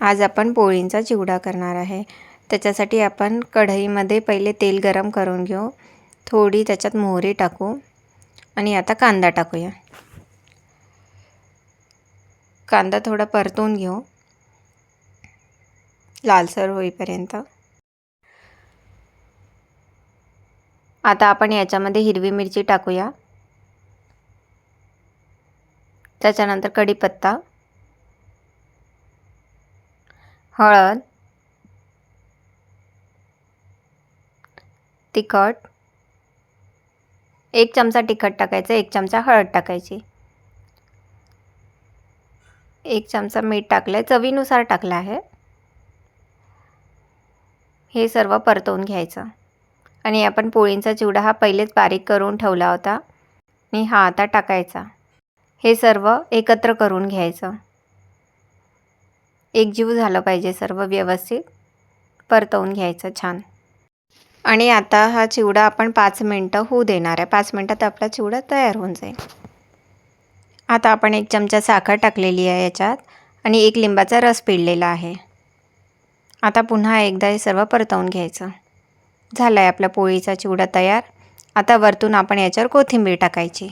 आज आपण पोळींचा चिवडा करणार आहे। त्याच्यासाठी आपण कढईमध्ये पहिले तेल गरम करून घेऊ, थोडी त्याच्यात मोहरी टाकू आणि आता कांदा टाकूया। कांदा थोडा परतून घेऊ लालसर होईपर्यंत। आता आपण याच्यामध्ये हिरवी मिरची टाकूया, त्याच्यानंतर कढीपत्ता, हळद, तिखट, 1 चमचा तिखट टाकायचं, 1 चमचा हळद टाकायची, 1 चमचा मीठ टाकलंय, चवीनुसार टाकलं आहे। हे सर्व परतवून घ्यायचं आणि आपण पोळींचा चिवडा हा पहिलेच बारीक करून ठेवला होता आणि हा आता टाकायचा। हे सर्व एकत्र करून घ्यायचं, एकजीव झालं पाहिजे, सर्व व्यवस्थित परतवून घ्यायचं छान। आणि आता हा चिवडा आपण 5 मिनिटं होऊ देणार आहे। 5 मिनिटात आपला चिवडा तयार होऊन जाईल। आता आपण 1 चमचा साखर टाकलेली आहे याच्यात आणि 1 लिंबाचा रस पिळलेला आहे। आता पुन्हा एकदा हे सर्व परतवून घ्यायचं। झालं आहे आपला पोळीचा चिवडा तयार। आता वरतून आपण याच्यावर कोथिंबीर टाकायची।